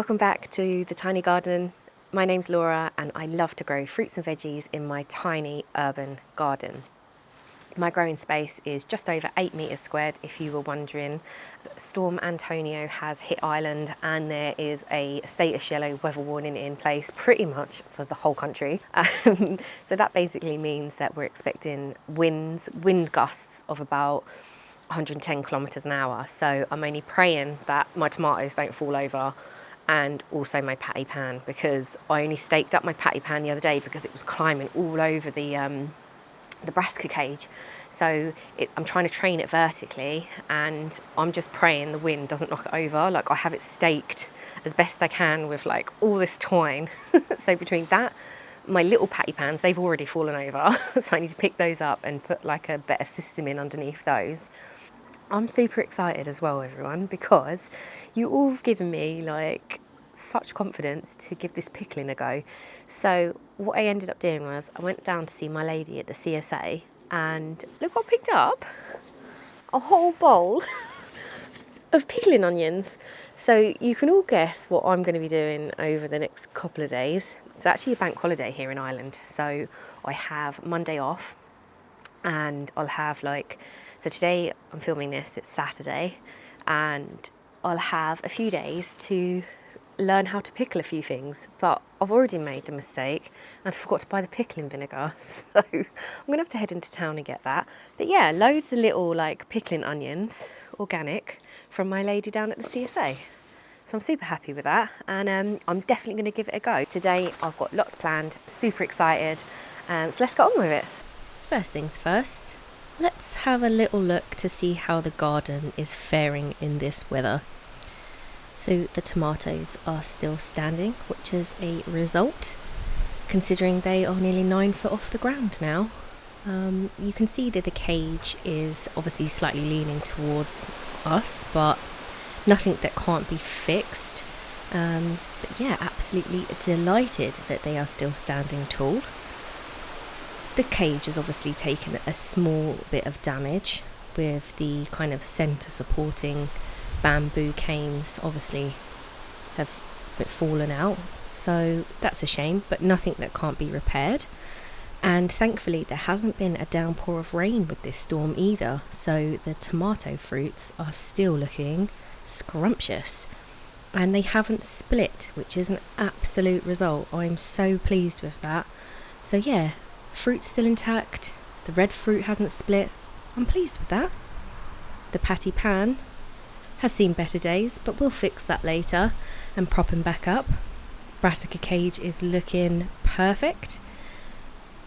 Welcome back to the tiny garden. My name's Laura and I love to grow fruits and veggies in my tiny urban garden. My growing space is just over 8 metres squared, if you were wondering. Storm Antoni has hit Ireland and there is a status yellow weather warning in place pretty much for the whole country. So that basically means that we're expecting wind gusts of about 110 kilometres an hour. So I'm only praying that my tomatoes don't fall over, and also my patty pan, because I only staked up my patty pan the other day because it was climbing all over the brassica cage. So I'm trying to train it vertically and I'm just praying the wind doesn't knock it over. Like, I have it staked as best I can with like all this twine. So between that, my little patty pans, they've already fallen over. So I need to pick those up and put like a better system in underneath those. I'm super excited as well, everyone, because you all have given me like such confidence to give this pickling a go. So what I ended up doing was I went down to see my lady at the CSA and look what I picked up. A whole bowl of pickling onions. So you can all guess what I'm going to be doing over the next couple of days. It's actually a bank holiday here in Ireland. So I have Monday off and I'll have so today I'm filming this, it's Saturday, and I'll have a few days to learn how to pickle a few things, but I've already made the mistake and forgot to buy the pickling vinegar, so I'm gonna have to head into town and get that. But yeah, loads of little like pickling onions, organic, from my lady down at the CSA. So I'm super happy with that, and I'm definitely gonna give it a go. Today I've got lots planned, super excited, so let's get on with it. First things first, let's have a little look to see how the garden is faring in this weather. So the tomatoes are still standing, which is a result, considering they are nearly 9 foot off the ground now. You can see that the cage is obviously slightly leaning towards us, but nothing that can't be fixed. But yeah, absolutely delighted that they are still standing tall. The cage has obviously taken a small bit of damage, with the kind of centre supporting bamboo canes obviously have fallen out, so that's a shame, but nothing that can't be repaired. And thankfully there hasn't been a downpour of rain with this storm either, so the tomato fruits are still looking scrumptious and they haven't split, which is an absolute result. I'm so pleased with that. So yeah, fruit's still intact, the red fruit hasn't split. I'm pleased with that. The patty pan has seen better days, but we'll fix that later and prop him back up. Brassica cage is looking perfect,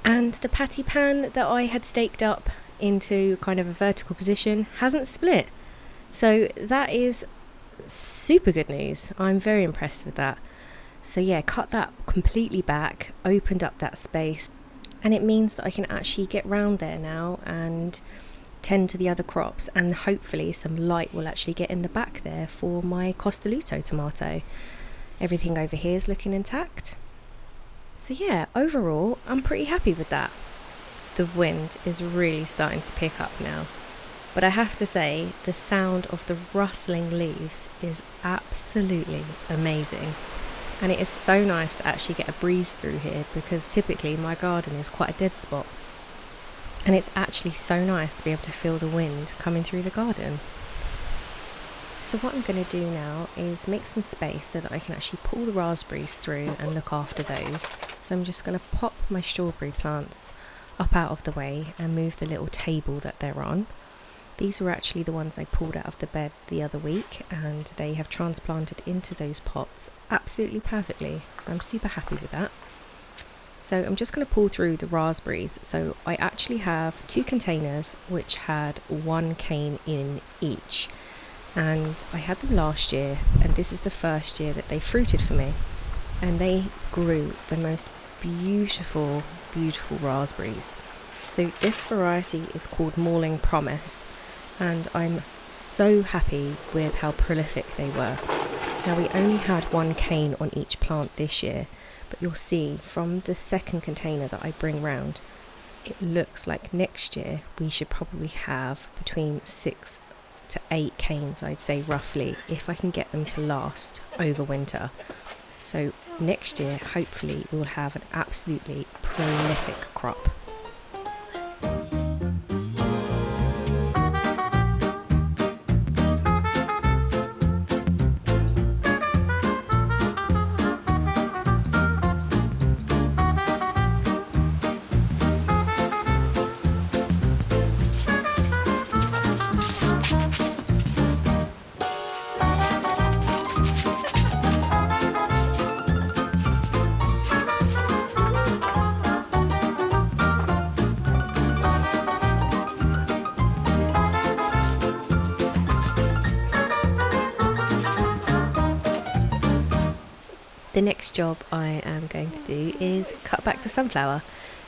and the patty pan that I had staked up into kind of a vertical position hasn't split. So that is super good news. I'm very impressed with that. So yeah, cut that completely back, opened up that space, and it means that I can actually get round there now and tend to the other crops, and hopefully some light will actually get in the back there for my Costaluto tomato. Everything over here is looking intact. So yeah, overall I'm pretty happy with that. The wind is really starting to pick up now, but I have to say the sound of the rustling leaves is absolutely amazing. And it is so nice to actually get a breeze through here, because typically my garden is quite a dead spot. And it's actually so nice to be able to feel the wind coming through the garden. So what I'm going to do now is make some space so that I can actually pull the raspberries through and look after those. So I'm just going to pop my strawberry plants up out of the way and move the little table that they're on. These were actually the ones I pulled out of the bed the other week, and they have transplanted into those pots absolutely perfectly. So I'm super happy with that. So I'm just going to pull through the raspberries. So I actually have 2 containers which had 1 cane in each, and I had them last year, and this is the first year that they fruited for me, and they grew the most beautiful raspberries. So this variety is called Morning Promise, and I'm so happy with how prolific they were. Now we only had 1 cane on each plant this year, but you'll see from the second container that I bring round, it looks like next year we should probably have between 6 to 8 canes, I'd say roughly, if I can get them to last over winter. So next year, hopefully, we'll have an absolutely prolific crop. The next job I am going to do is cut back the sunflower.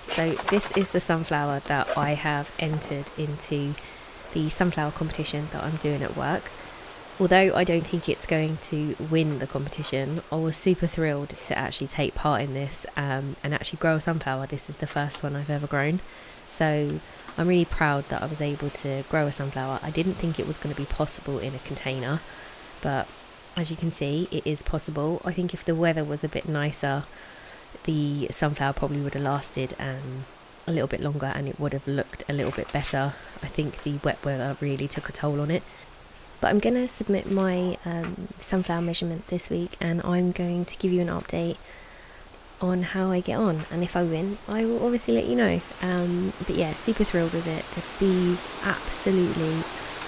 So this is the sunflower that I have entered into the sunflower competition that I'm doing at work. Although I don't think it's going to win the competition, I was super thrilled to actually take part in this and actually grow a sunflower. This is the first one I've ever grown. So I'm really proud that I was able to grow a sunflower. I didn't think it was going to be possible in a container, but as you can see, it is possible. I think if the weather was a bit nicer, the sunflower probably would have lasted a little bit longer and it would have looked a little bit better. I think the wet weather really took a toll on it. But I'm going to submit my sunflower measurement this week, and I'm going to give you an update on how I get on. And if I win, I will obviously let you know. But yeah, super thrilled with it. The bees absolutely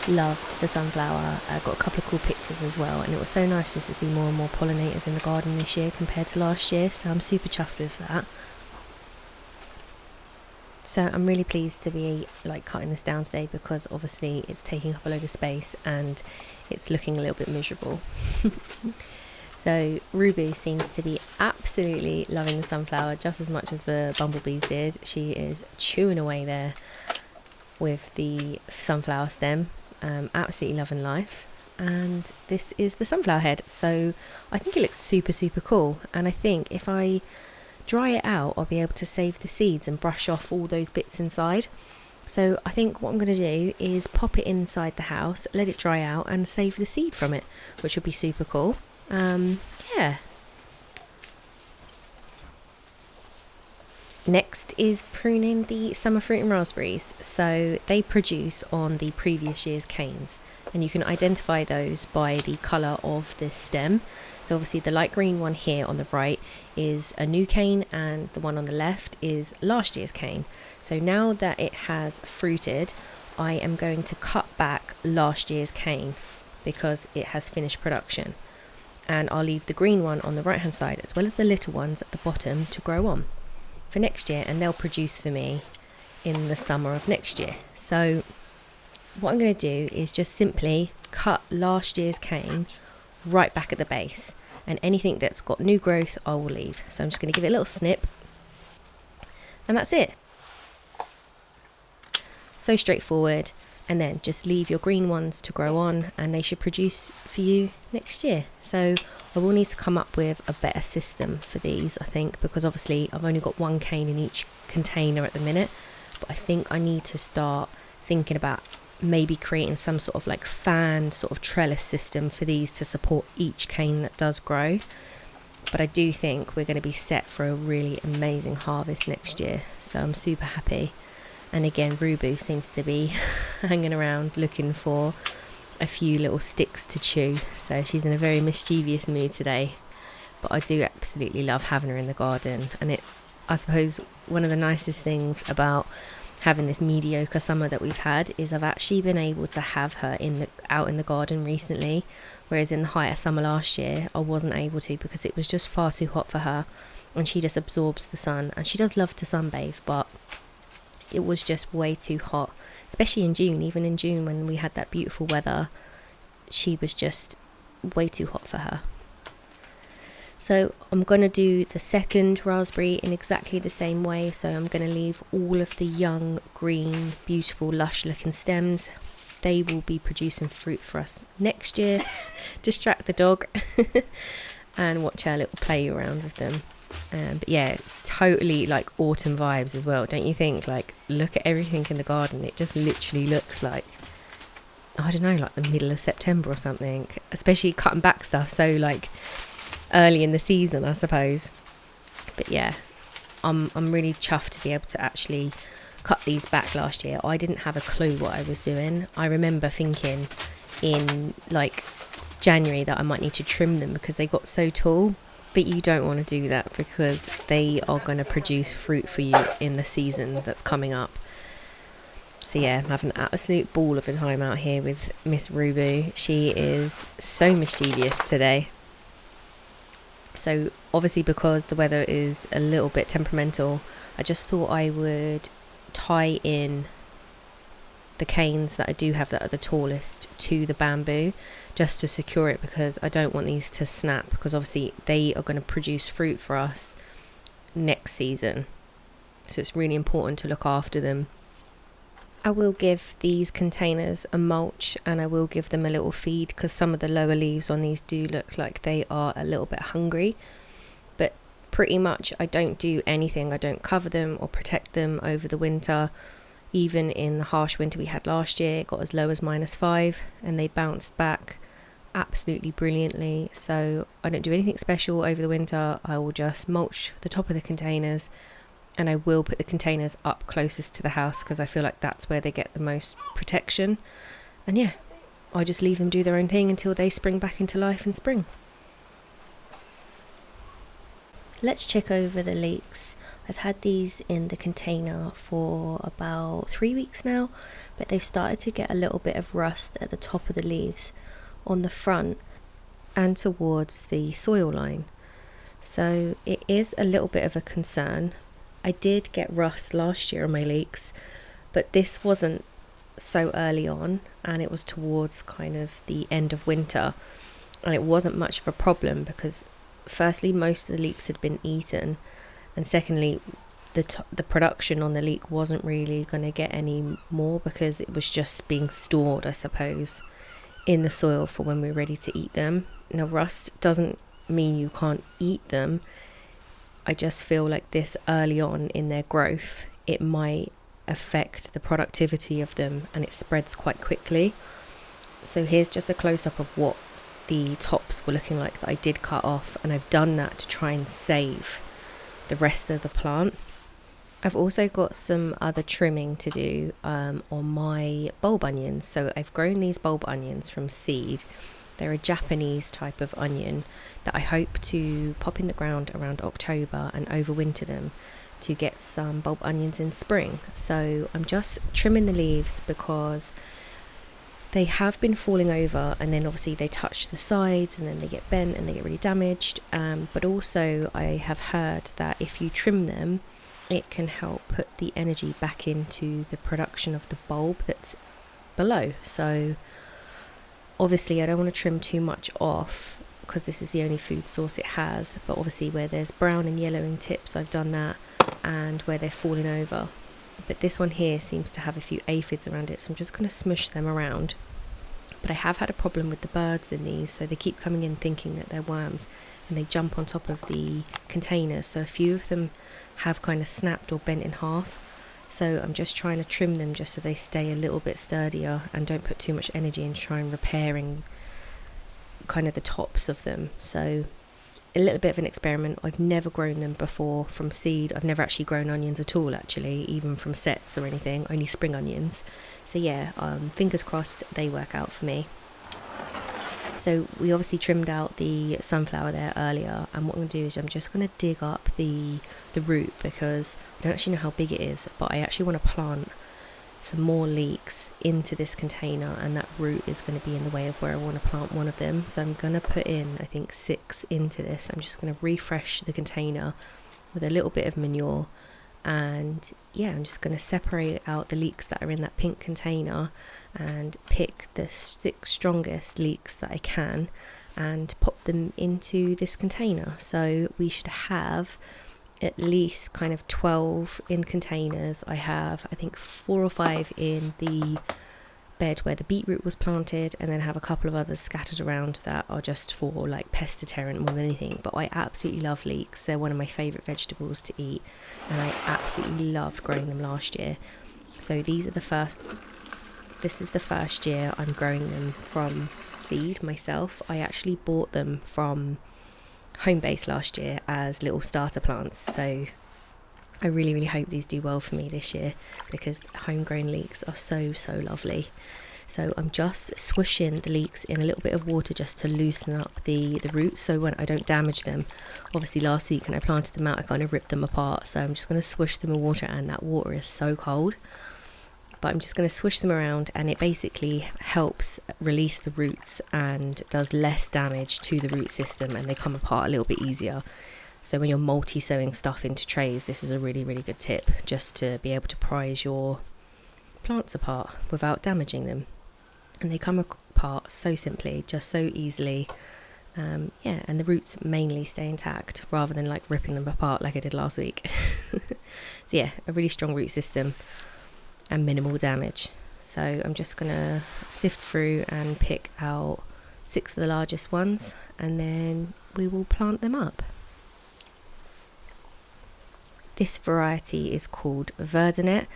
loved the sunflower. I got a couple of cool pictures as well, and it was so nice just to see more and more pollinators in the garden this year compared to last year, so I'm super chuffed with that. So I'm really pleased to be cutting this down today, because obviously it's taking up a load of space and it's looking a little bit miserable. So Roo-Boo seems to be absolutely loving the sunflower just as much as the bumblebees did. She is chewing away there with the sunflower stem. Absolutely loving life. And this is the sunflower head, so I think it looks super cool, and I think if I dry it out, I'll be able to save the seeds and brush off all those bits inside. So I think what I'm going to do is pop it inside the house, let it dry out, and save the seed from it, which will be super cool. Yeah. Next is pruning the summer fruit and raspberries. So they produce on the previous year's canes, and you can identify those by the colour of this stem. So obviously the light green one here on the right is a new cane, and the one on the left is last year's cane. So now that it has fruited, I am going to cut back last year's cane because it has finished production, and I'll leave the green one on the right hand side as well as the little ones at the bottom to grow on for next year, and they'll produce for me in the summer of next year. So what I'm going to do is just simply cut last year's cane right back at the base, and anything that's got new growth I will leave. So I'm just going to give it a little snip, and that's it. So straightforward. And then just leave your green ones to grow on, and they should produce for you next year. So I will need to come up with a better system for these, I think, because obviously I've only got one cane in each container at the minute, but I think I need to start thinking about maybe creating some sort of fan sort of trellis system for these to support each cane that does grow. But I do think we're going to be set for a really amazing harvest next year, so I'm super happy. And again, Roo-Boo seems to be hanging around looking for a few little sticks to chew. So she's in a very mischievous mood today. But I do absolutely love having her in the garden. And I suppose one of the nicest things about having this mediocre summer that we've had is I've actually been able to have her out in the garden recently. Whereas in the height of summer last year, I wasn't able to because it was just far too hot for her. And she just absorbs the sun. And she does love to sunbathe, but it was just way too hot, especially in June. Even in June when we had that beautiful weather, she was just way too hot for her. So I'm going to do the second raspberry in exactly the same way. So I'm going to leave all of the young, green, beautiful, lush looking stems. They will be producing fruit for us next year. Distract the dog and watch her little play around with them. But yeah, it's totally autumn vibes as well, don't you think? Look at everything in the garden. It just literally looks like I don't know, like the middle of September or something, especially cutting back stuff so like early in the season, I suppose. But yeah, I'm really chuffed to be able to actually cut these back last year. I didn't have a clue what I was doing. I remember thinking in like January that I might need to trim them because they got so tall, but you don't want to do that because they are going to produce fruit for you in the season that's coming up. So yeah, I'm having an absolute ball of a time out here with Miss Roo-Boo. She is so mischievous today. So obviously because the weather is a little bit temperamental, I just thought I would tie in the canes that I do have that are the tallest to the bamboo just to secure it, because I don't want these to snap, because obviously they are going to produce fruit for us next season. So it's really important to look after them. I will give these containers a mulch and I will give them a little feed, because some of the lower leaves on these do look like they are a little bit hungry. But pretty much I don't do anything. I don't cover them or protect them over the winter. Even in the harsh winter we had last year, it got as low as -5 and they bounced back absolutely brilliantly. So I don't do anything special over the winter. I will just mulch the top of the containers, and I will put the containers up closest to the house because I feel like that's where they get the most protection. And yeah, I just leave them do their own thing until they spring back into life in spring. Let's check over the leeks. I've had these in the container for about 3 weeks now, but they've started to get a little bit of rust at the top of the leaves on the front and towards the soil line. So it is a little bit of a concern. I did get rust last year on my leeks, but this wasn't so early on, and it was towards kind of the end of winter, and it wasn't much of a problem because firstly most of the leeks had been eaten, and secondly the production on the leek wasn't really going to get any more because it was just being stored, I suppose, in the soil for when we're ready to eat them. Now rust doesn't mean you can't eat them. I just feel like this early on in their growth, it might affect the productivity of them and it spreads quite quickly. So here's just a close-up of what the tops were looking like that I did cut off, and I've done that to try and save the rest of the plant. I've also got some other trimming to do on my bulb onions. So I've grown these bulb onions from seed. They're a Japanese type of onion that I hope to pop in the ground around October and overwinter them to get some bulb onions in spring. So I'm just trimming the leaves because they have been falling over, and then obviously they touch the sides and then they get bent and they get really damaged. But also I have heard that if you trim them, it can help put the energy back into the production of the bulb that's below. So obviously I don't want to trim too much off because this is the only food source it has, but obviously where there's brown and yellowing tips I've done that, and where they're falling over. But this one here seems to have a few aphids around it, so I'm just going to smush them around. But I have had a problem with the birds in these, so they keep coming in thinking that they're worms and they jump on top of the containers, so a few of them have kind of snapped or bent in half. So I'm just trying to trim them just so they stay a little bit sturdier and don't put too much energy into trying repairing kind of the tops of them. So a little bit of an experiment. I've never grown them before from seed. I've never actually grown onions at all, actually, even from sets or anything, only spring onions. So yeah, fingers crossed they work out for me. So we obviously trimmed out the sunflower there earlier, and what I'm going to do is I'm just going to dig up the root, because I don't actually know how big it is, but I actually want to plant some more leeks into this container, and that root is going to be in the way of where I want to plant one of them. So I'm going to put in, I think, 6 into this. I'm just going to refresh the container with a little bit of manure, and yeah, I'm just going to separate out the leeks that are in that pink container and pick the 6 strongest leeks that I can and pop them into this container. So we should have at least kind of 12 in containers. I have, I think, 4 or 5 in the bed where the beetroot was planted, and then have a couple of others scattered around that are just for like pest deterrent more than anything. But I absolutely love leeks. They're one of my favourite vegetables to eat, and I absolutely loved growing them last year. So these are the first this is the first year I'm growing them from seed myself. I actually bought them from Homebase last year as little starter plants, so I really hope these do well for me this year, because homegrown leeks are so lovely. So I'm just swishing the leeks in a little bit of water just to loosen up the roots, so when I don't damage them. Obviously last week when I planted them out, I kind of ripped them apart, so I'm just going to swish them in water, and that water is so cold. But I'm just going to swish them around, and it basically helps release the roots and does less damage to the root system, and they come apart a little bit easier. So when you're multi-sowing stuff into trays, this is a really good tip, just to be able to prise your plants apart without damaging them. And they come apart so simply, just so easily. And the roots mainly stay intact rather than like ripping them apart like I did last week. So yeah, a really strong root system and minimal damage. So I'm just gonna sift through and pick out 6 of the largest ones, and then we will plant them up. This variety is called Verdinet.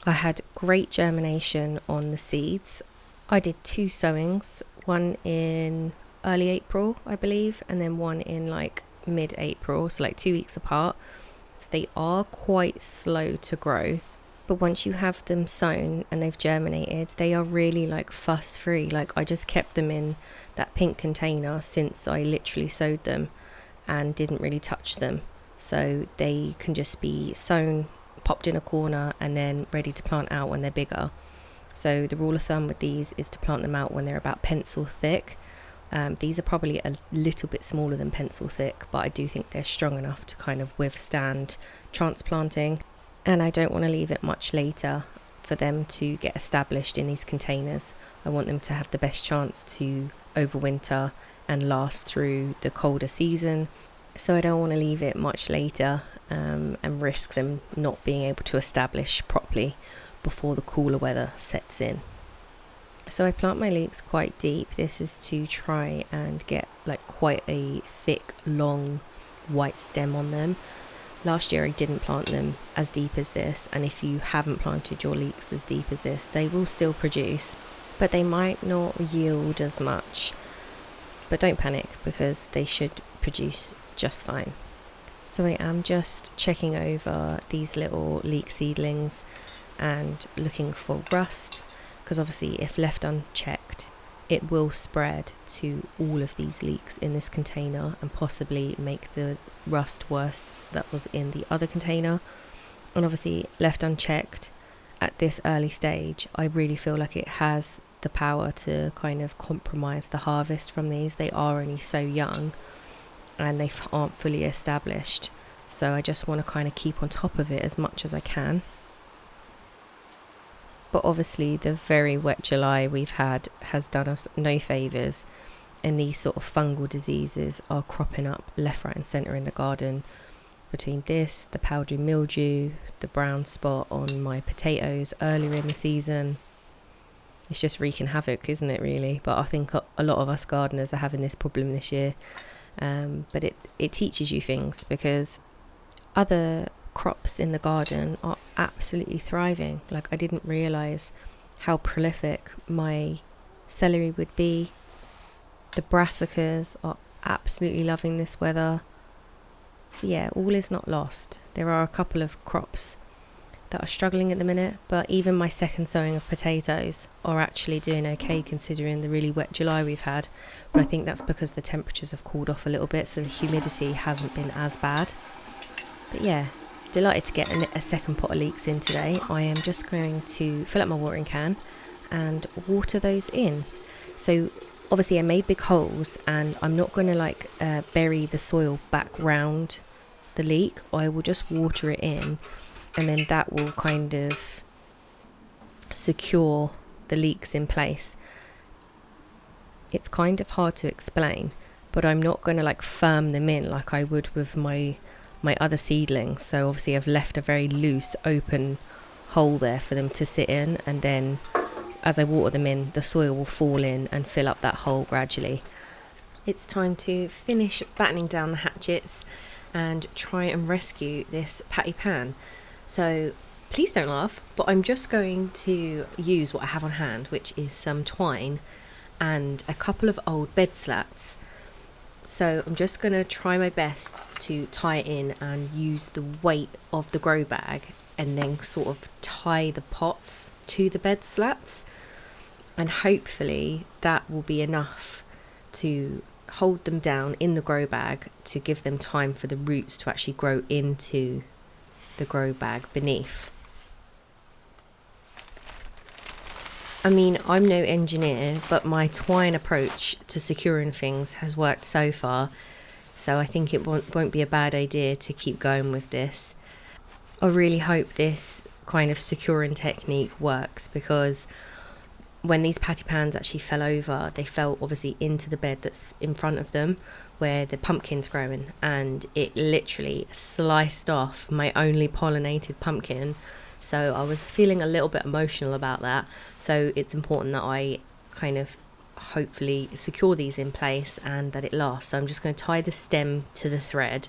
I had great germination on the seeds. I did 2 sowings, one in early April, I believe, and then one in like mid-April, so like 2 weeks apart. So they are quite slow to grow, but once you have them sown and they've germinated, they are really like fuss free. Like I just kept them in that pink container since I literally sowed them and didn't really touch them. So they can just be sown, popped in a corner, and then ready to plant out when they're bigger. So the rule of thumb with these is to plant them out when they're about pencil thick. These are probably a little bit smaller than pencil thick, but I do think they're strong enough to kind of withstand transplanting. And I don't want to leave it much later for them to get established in these containers. I want them to have the best chance to overwinter and last through the colder season. So I don't want to leave it much later and risk them not being able to establish properly before the cooler weather sets in. So I plant my leeks quite deep. This is to try and get like quite a thick, long white stem on them. Last year I didn't plant them as deep as this, and if you haven't planted your leeks as deep as this, they will still produce, but they might not yield as much. But don't panic, because they should produce just fine. So I am just checking over these little leek seedlings and looking for rust, because obviously if left unchecked it will spread to all of these leeks in this container and possibly make the rust worse that was in the other container. And obviously left unchecked at this early stage, I really feel like it has the power to kind of compromise the harvest from these. They are only so young and they aren't fully established, so I just want to kind of keep on top of it as much as I can. But obviously the very wet July we've had has done us no favours, and these sort of fungal diseases are cropping up left, right and centre in the garden. Between this, the powdery mildew, the brown spot on my potatoes earlier in the season, it's just wreaking havoc, isn't it really? But I think a lot of us gardeners are having this problem this year. But it teaches you things, because other crops in the garden are absolutely thriving. Like I didn't realise how prolific my celery would be. The brassicas are absolutely loving this weather. So yeah, all is not lost. There are a couple of crops that are struggling at the minute, but even my second sowing of potatoes are actually doing okay considering the really wet July we've had. But I think that's because the temperatures have cooled off a little bit, so the humidity hasn't been as bad. But yeah, delighted to get a second pot of leeks in today. I am just going to fill up my watering can and water those in. So obviously I made big holes, and I'm not going to bury the soil back round the leek. I will just water it in, and then that will kind of secure the leeks in place. It's kind of hard to explain, but I'm not going to firm them in like I would with my other seedlings. So obviously I've left a very loose open hole there for them to sit in, and then as I water them in, the soil will fall in and fill up that hole gradually. It's time to finish battening down the hatchets and try and rescue this patty pan. So Please don't laugh, but I'm just going to use what I have on hand, which is some twine and a couple of old bed slats. So I'm just going to try my best to tie it in and use the weight of the grow bag and then sort of tie the pots to the bed slats. And hopefully that will be enough to hold them down in the grow bag to give them time for the roots to actually grow into the grow bag beneath. I mean, I'm no engineer, but my twine approach to securing things has worked so far, so I think it won't be a bad idea to keep going with this. I really hope this kind of securing technique works, because when these patty pans actually fell over, they fell obviously into the bed that's in front of them where the pumpkin's growing, and it literally sliced off my only pollinated pumpkin. So I was feeling a little bit emotional about that. So it's important that I kind of hopefully secure these in place and that it lasts. So I'm just going to tie the stem to the thread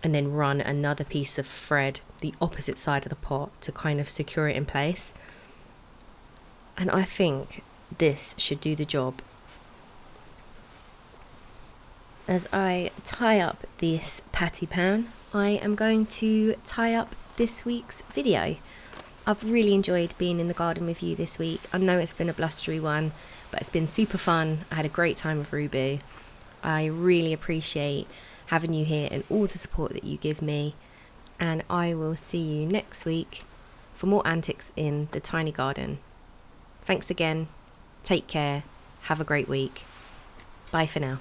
and then run another piece of thread the opposite side of the pot to kind of secure it in place. And I think this should do the job. As I tie up this patty pan, I am going to tie up this week's video. I've really enjoyed being in the garden with you this week. I know it's been a blustery one, but it's been super fun. I had a great time with Roo-Boo. I really appreciate having you here and all the support that you give me. And I will see you next week for more antics in the tiny garden. Thanks again. Take care. Have a great week. Bye for now.